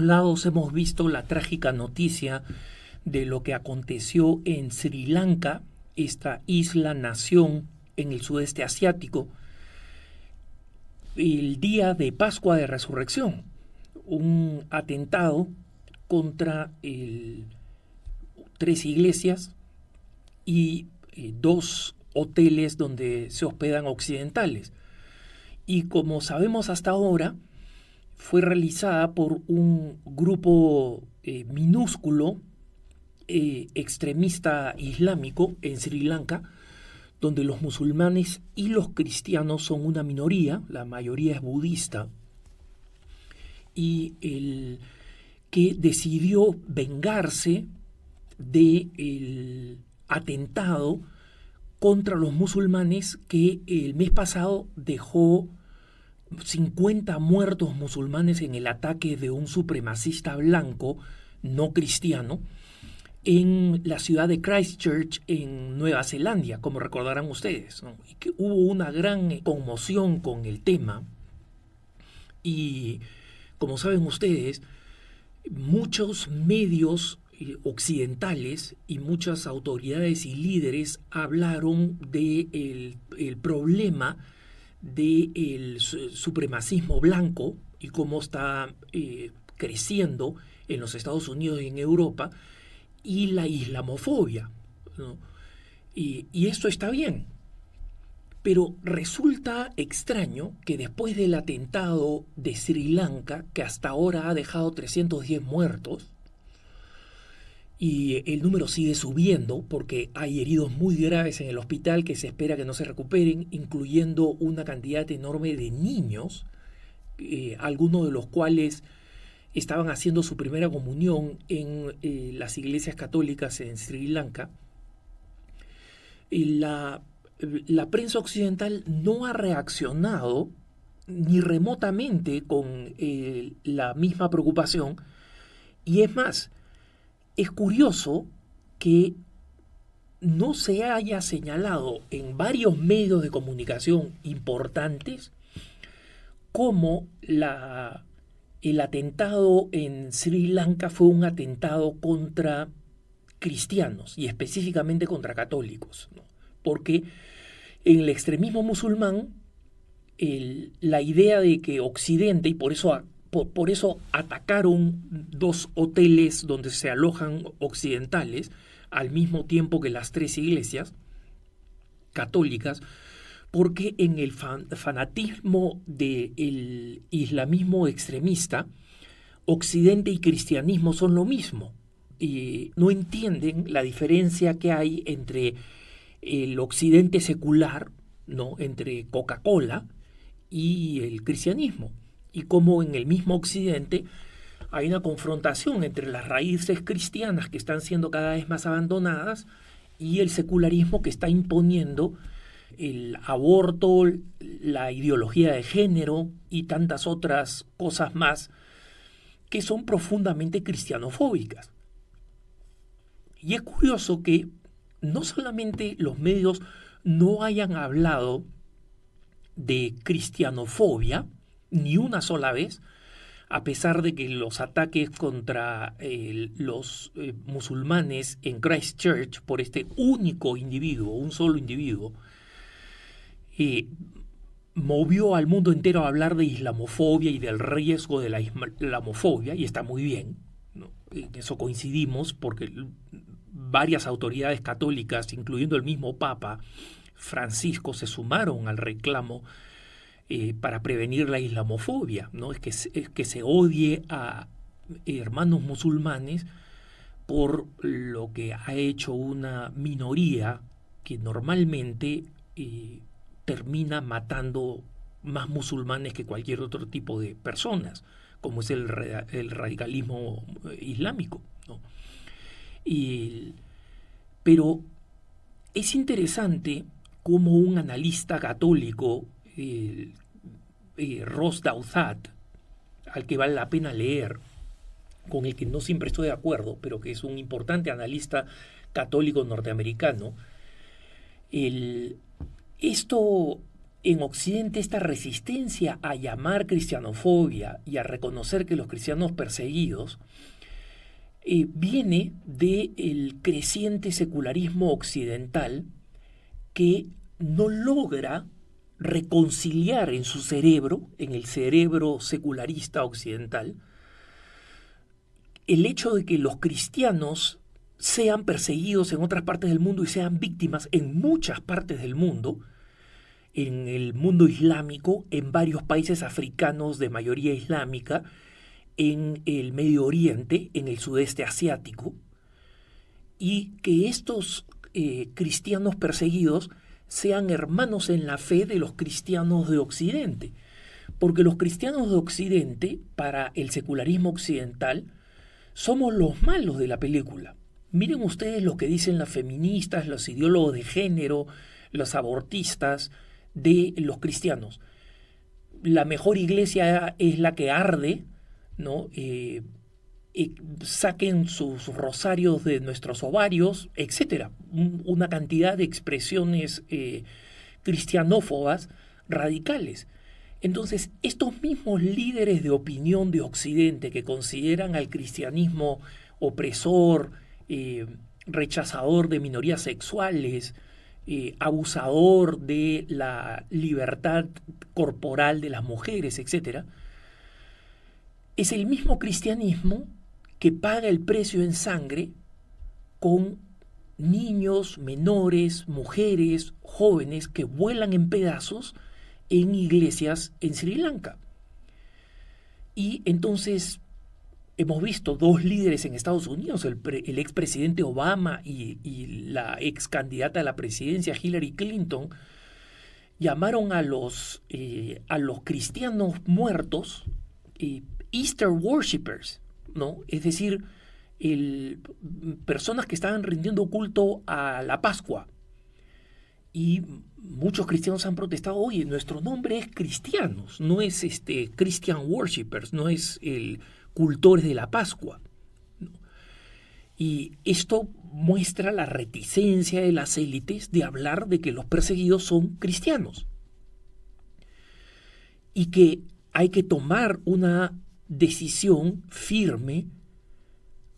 lados hemos visto la trágica noticia de lo que aconteció en Sri Lanka, esta isla-nación en el sudeste asiático, el día de Pascua de Resurrección, un atentado contra tres iglesias y dos hoteles donde se hospedan occidentales. Y como sabemos hasta ahora, fue realizada por un grupo minúsculo extremista islámico en Sri Lanka, donde los musulmanes y los cristianos son una minoría, la mayoría es budista, y el que decidió vengarse del atentado contra los musulmanes que el mes pasado dejó 50 muertos musulmanes en el ataque de un supremacista blanco no cristiano en la ciudad de Christchurch, en Nueva Zelanda, como recordarán ustedes, ¿no? Y que hubo una gran conmoción con el tema. Y como saben ustedes, muchos medios occidentales y muchas autoridades y líderes hablaron del problema del supremacismo blanco y cómo está creciendo en los Estados Unidos y en Europa, y la islamofobia, ¿no? Y esto está bien, pero resulta extraño que después del atentado de Sri Lanka, que hasta ahora ha dejado 310 muertos, y el número sigue subiendo porque hay heridos muy graves en el hospital que se espera que no se recuperen, incluyendo una cantidad enorme de niños, algunos de los cuales estaban haciendo su primera comunión en las iglesias católicas en Sri Lanka. La prensa occidental no ha reaccionado ni remotamente con la misma preocupación, y es más, es curioso que no se haya señalado en varios medios de comunicación importantes cómo el atentado en Sri Lanka fue un atentado contra cristianos y específicamente contra católicos, ¿no? Porque en el extremismo musulmán la idea de que Occidente, y por eso atacaron dos hoteles donde se alojan occidentales al mismo tiempo que las tres iglesias católicas, porque en el fanatismo del islamismo extremista, Occidente y cristianismo son lo mismo, y no entienden la diferencia que hay entre el Occidente secular, ¿no?, entre Coca-Cola y el cristianismo, y cómo en el mismo Occidente hay una confrontación entre las raíces cristianas que están siendo cada vez más abandonadas y el secularismo que está imponiendo el aborto, la ideología de género y tantas otras cosas más que son profundamente cristianofóbicas. Y es curioso que no solamente los medios no hayan hablado de cristianofobia ni una sola vez, a pesar de que los ataques contra los musulmanes en Christchurch por este único individuo, un solo individuo, movió al mundo entero a hablar de islamofobia y del riesgo de la islamofobia, y está muy bien, ¿no? En eso coincidimos porque varias autoridades católicas, incluyendo el mismo Papa Francisco, se sumaron al reclamo para prevenir la islamofobia, ¿no? Es que se odie a hermanos musulmanes por lo que ha hecho una minoría que normalmente termina matando más musulmanes que cualquier otro tipo de personas, como es el radicalismo islámico, ¿no? Pero es interesante cómo un analista católico, Ross Douthat, al que vale la pena leer, con el que no siempre estoy de acuerdo, pero que es un importante analista católico norteamericano, esto en Occidente esta resistencia a llamar cristianofobia y a reconocer que los cristianos perseguidos viene del creciente secularismo occidental que no logra reconciliar en su cerebro, en el cerebro secularista occidental, el hecho de que los cristianos sean perseguidos en otras partes del mundo y sean víctimas en muchas partes del mundo, en el mundo islámico, en varios países africanos de mayoría islámica, en el Medio Oriente, en el sudeste asiático, y que estos cristianos perseguidos sean hermanos en la fe de los cristianos de Occidente. Porque los cristianos de Occidente, para el secularismo occidental, somos los malos de la película. Miren ustedes lo que dicen las feministas, los ideólogos de género, los abortistas de los cristianos. La mejor iglesia es la que arde, ¿no? Saquen sus rosarios de nuestros ovarios, etcétera. Una cantidad de expresiones cristianófobas radicales. Entonces, estos mismos líderes de opinión de Occidente que consideran al cristianismo opresor, rechazador de minorías sexuales, abusador de la libertad corporal de las mujeres, etcétera, es el mismo cristianismo que paga el precio en sangre con niños, menores, mujeres, jóvenes que vuelan en pedazos en iglesias en Sri Lanka. Y entonces hemos visto dos líderes en Estados Unidos, el expresidente Obama y la ex candidata a la presidencia Hillary Clinton, llamaron a los cristianos muertos Easter worshippers, ¿no? Es decir, personas que estaban rindiendo culto a la Pascua. Y muchos cristianos han protestado, oye, nuestro nombre es cristianos, no es Christian worshippers, no es el cultores de la Pascua, ¿no? Y esto muestra la reticencia de las élites de hablar de que los perseguidos son cristianos. Y que hay que tomar una decisión firme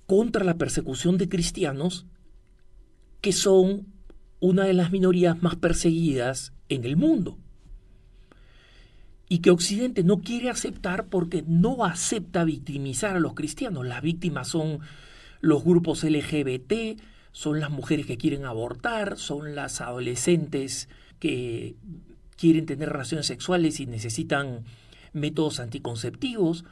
contra la persecución de cristianos, que son una de las minorías más perseguidas en el mundo, y que Occidente no quiere aceptar porque no acepta victimizar a los cristianos. Las víctimas son los grupos LGBT, son las mujeres que quieren abortar, son las adolescentes que quieren tener relaciones sexuales y necesitan métodos anticonceptivos.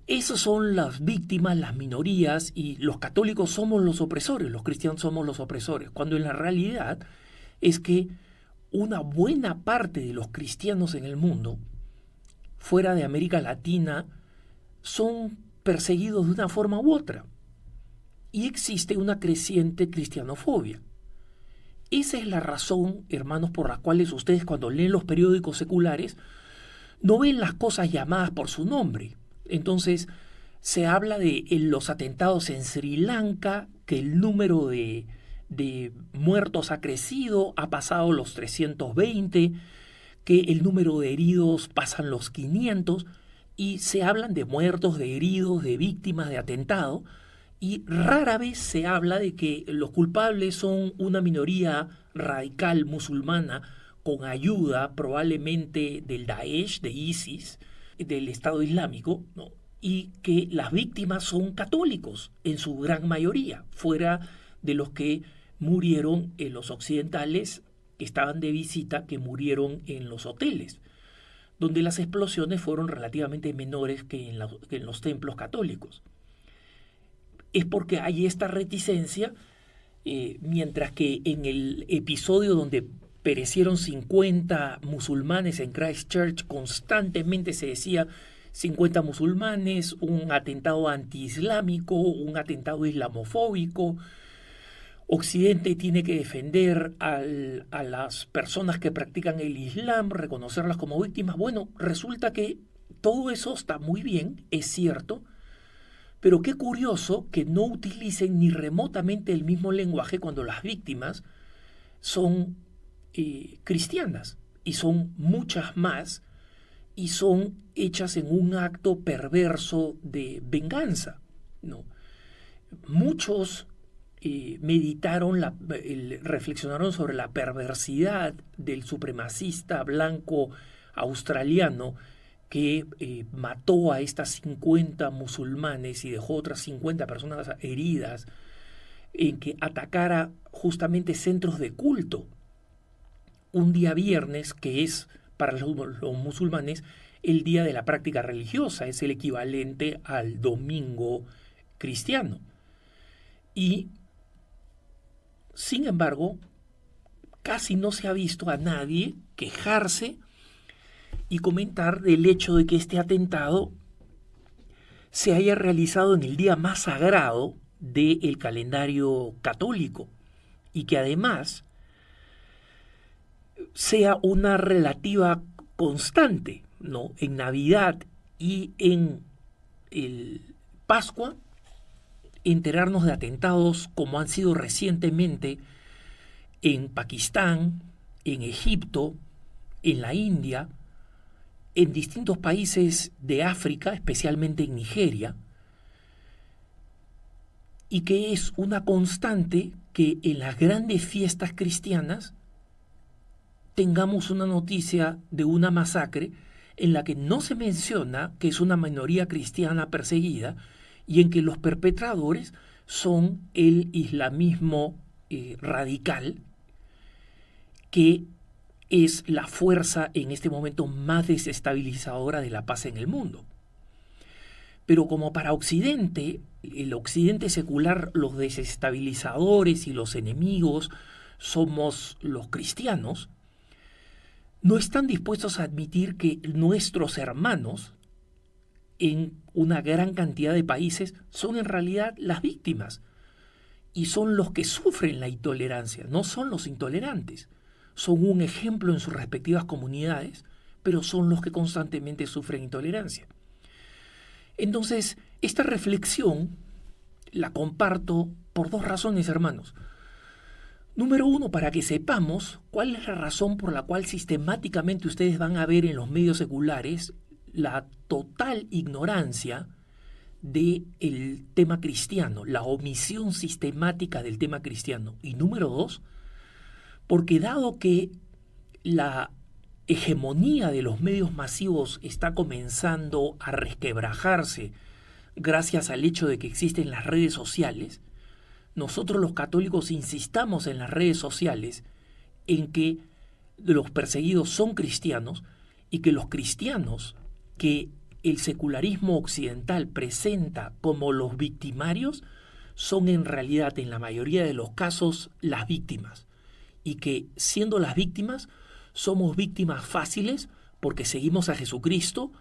Esas son las víctimas, las minorías, y los católicos somos los opresores, los cristianos somos los opresores, cuando en la realidad es que una buena parte de los cristianos en el mundo, fuera de América Latina, son perseguidos de una forma u otra. Y existe una creciente cristianofobia. Esa es la razón, hermanos, por las cuales ustedes cuando leen los periódicos seculares no ven las cosas llamadas por su nombre. Entonces se habla de los atentados en Sri Lanka, que el número de muertos ha crecido, ha pasado los 320, que el número de heridos pasan los 500, y se hablan de muertos, de heridos, de víctimas de atentado, y rara vez se habla de que los culpables son una minoría radical musulmana con ayuda probablemente del Daesh, de ISIS, del Estado Islámico, ¿no? Y que las víctimas son católicos en su gran mayoría, fuera de los que murieron en los occidentales que estaban de visita, que murieron en los hoteles, donde las explosiones fueron relativamente menores que en los templos católicos. Es porque hay esta reticencia, mientras que en el episodio donde perecieron 50 musulmanes en Christchurch, constantemente se decía 50 musulmanes, un atentado antiislámico, un atentado islamofóbico. Occidente tiene que defender a las personas que practican el Islam, reconocerlas como víctimas. Bueno, resulta que todo eso está muy bien, es cierto, pero qué curioso que no utilicen ni remotamente el mismo lenguaje cuando las víctimas son cristianas. y son muchas más, y son hechas en un acto perverso de venganza, ¿no? Muchos reflexionaron sobre la perversidad del supremacista blanco australiano que mató a estas 50 musulmanes y dejó otras 50 personas heridas, en que atacara justamente centros de culto un día viernes, que es para los musulmanes el día de la práctica religiosa, es el equivalente al domingo cristiano. Y, sin embargo, casi no se ha visto a nadie quejarse y comentar del hecho de que este atentado se haya realizado en el día más sagrado del calendario católico y que además sea una relativa constante, ¿no? En Navidad y en el Pascua, enterarnos de atentados como han sido recientemente en Pakistán, en Egipto, en la India, en distintos países de África, especialmente en Nigeria, y que es una constante que en las grandes fiestas cristianas tengamos una noticia de una masacre en la que no se menciona que es una minoría cristiana perseguida y en que los perpetradores son el islamismo radical, que es la fuerza en este momento más desestabilizadora de la paz en el mundo. Pero como para Occidente, el Occidente secular, los desestabilizadores y los enemigos somos los cristianos, no están dispuestos a admitir que nuestros hermanos en una gran cantidad de países son en realidad las víctimas y son los que sufren la intolerancia, no son los intolerantes. Son un ejemplo en sus respectivas comunidades, pero son los que constantemente sufren intolerancia. Entonces, esta reflexión la comparto por dos razones, hermanos. Número uno, para que sepamos cuál es la razón por la cual sistemáticamente ustedes van a ver en los medios seculares la total ignorancia del tema cristiano, la omisión sistemática del tema cristiano. Y número dos, porque dado que la hegemonía de los medios masivos está comenzando a resquebrajarse gracias al hecho de que existen las redes sociales, nosotros los católicos insistamos en las redes sociales en que los perseguidos son cristianos y que los cristianos que el secularismo occidental presenta como los victimarios son en realidad, en la mayoría de los casos, las víctimas. Y que siendo las víctimas, somos víctimas fáciles porque seguimos a Jesucristo,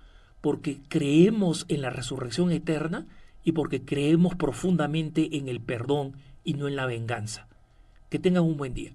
porque creemos en la resurrección eterna y porque creemos profundamente en el perdón y no en la venganza. Que tengan un buen día.